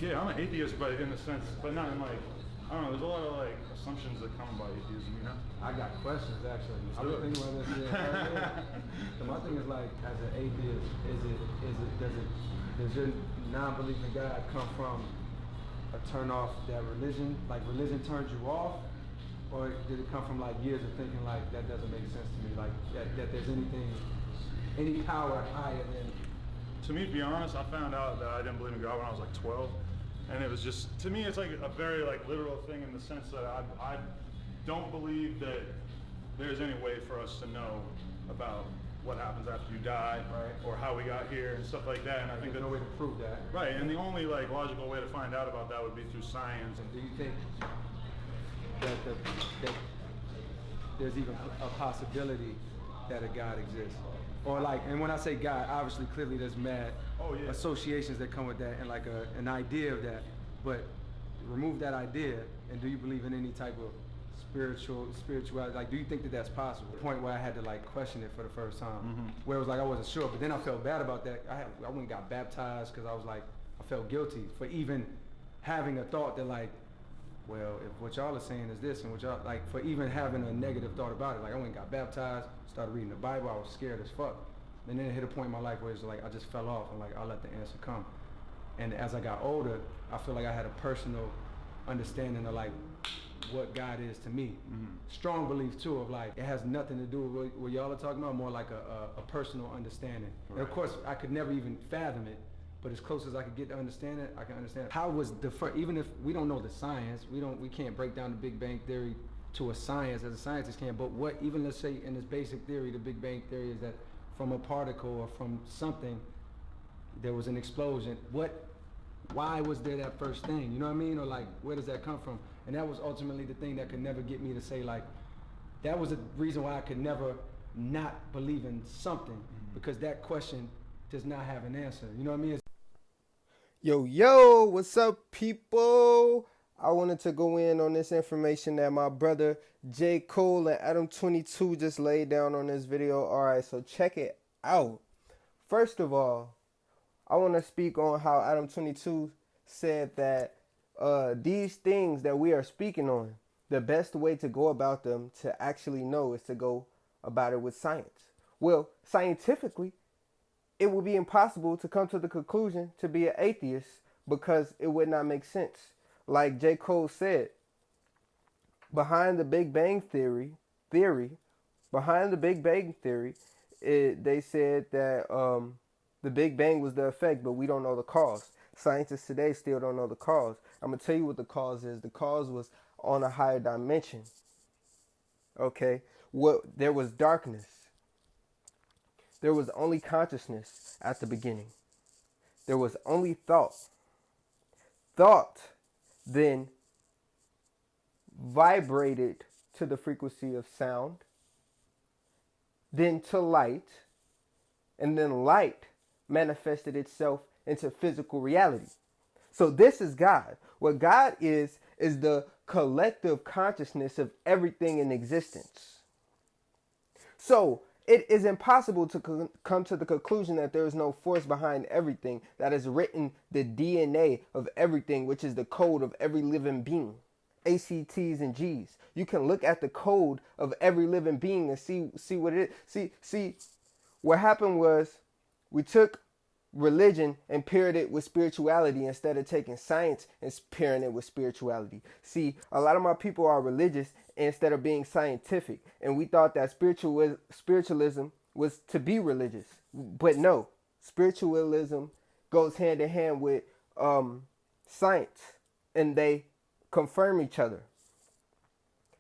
Yeah, I'm an atheist, but in a sense, but not in like, I don't know, there's a lot of like assumptions that come by atheism, you know? I got questions actually. I was thinking about this. So my thing is like, as an atheist, does your non-belief in God come from a turn off that religion, like religion turns you off? Or did it come from like years of thinking like, that doesn't make sense to me, like that there's any power higher than... To me, to be honest, I found out that I didn't believe in God when I was like 12. And it was just, to me, it's like a very like literal thing in the sense that I don't believe that there's any way for us to know about what happens after you die, right, or how we got here and stuff like that. And I think there's no way to prove that. Right, and the only like logical way to find out about that would be through science. And do you think that there's even a possibility that a God exists? Or like, and when I say God, obviously, clearly there's mad associations that come with that, and like an idea of that. But remove that idea, and do you believe in any type of spirituality? Like, do you think that that's possible? The point where I had to like question it for the first time, where it was like I wasn't sure, but then I felt bad about that. I went and got baptized because I was like, I felt guilty for even having a thought that like, well, if what y'all are saying is this, and what y'all, like, for even having a negative thought about it. Like, I went and got baptized, started reading the Bible, I was scared as fuck. And then it hit a point in my life where it's like, I just fell off, and like, I'll let the answer come. And as I got older, I feel like I had a personal understanding of like, what God is to me. Strong belief too, of like, it has nothing to do with what y'all are talking about, more like a personal understanding. Right. And of course, I could never even fathom it, but as close as I could get to understand it, I can understand it. How was the first, even if we don't know the science, we can't break down the Big Bang Theory to a science as a scientist can, but what, even let's say in this basic theory, the Big Bang Theory is that from a particle or from something, there was an explosion. Why was there that first thing? You know what I mean? Or like, where does that come from? And that was ultimately the thing that could never get me to say like, that was the reason why I could never not believe in something, because that question does not have an answer. You know what I mean? Yo, what's up, people? I wanted to go in on this information that my brother J. Cole and Adam22 just laid down on this video. All right, so check it out. First of all, I want to speak on how Adam22 said that these things that we are speaking on, the best way to go about them to actually know is to go about it with science. Well, scientifically, it would be impossible to come to the conclusion to be an atheist because it would not make sense. Like J. Cole said, behind the Big Bang Theory, they said that the Big Bang was the effect, but we don't know the cause. Scientists today still don't know the cause. I'm going to tell you what the cause is. The cause was on a higher dimension. Okay? There was darkness. There was only consciousness at the beginning. There was only thought. Thought then vibrated to the frequency of sound, then to light, and then light manifested itself into physical reality. So this is God. What God is the collective consciousness of everything in existence. So it is impossible to come to the conclusion that there is no force behind everything that has written the DNA of everything, which is the code of every living being. ACTs and Gs. You can look at the code of every living being and see what it is. See, what happened was we took religion and paired it with spirituality instead of taking science and pairing it with spirituality. See, a lot of my people are religious instead of being scientific, and we thought that spiritualism was to be religious, but no, spiritualism goes hand in hand with science, and they confirm each other.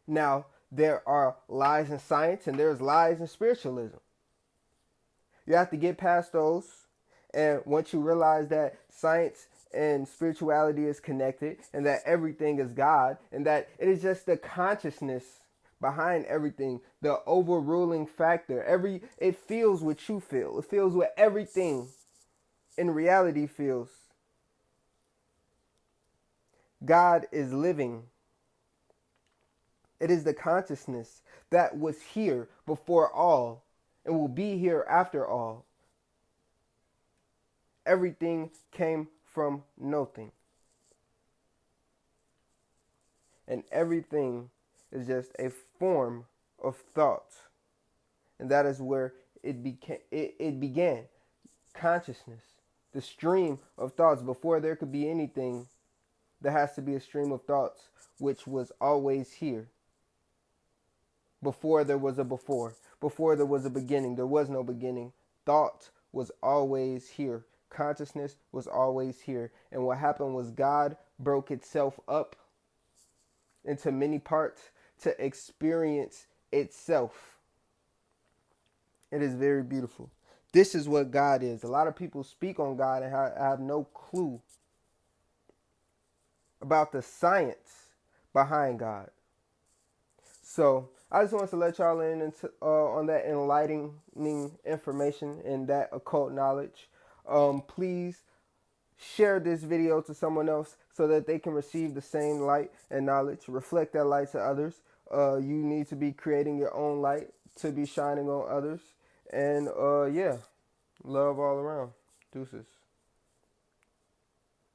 Now, there are lies in science and there's lies in spiritualism. You have to get past those. And once you realize that science and spirituality is connected and that everything is God and that it is just the consciousness behind everything, the overruling factor, it feels what you feel. It feels what everything in reality feels. God is living. It is the consciousness that was here before all and will be here after all. Everything came from nothing. and everything is just a form of thought. And that is where it began. Consciousness, the stream of thoughts. Before there could be anything, there has to be a stream of thoughts, which was always here. Before there was a before there was a beginning, there was no beginning. Thought was always here. Consciousness was always here. And what happened was God broke itself up into many parts to experience itself. It is very beautiful. This is what God is. A lot of people speak on God and have no clue about the science behind God. So I just wanted to let y'all in on that enlightening information and that occult knowledge. Please share this video to someone else so that they can receive the same light and knowledge. Reflect that light to others. You need to be creating your own light to be shining on others. And yeah, love all around. Deuces.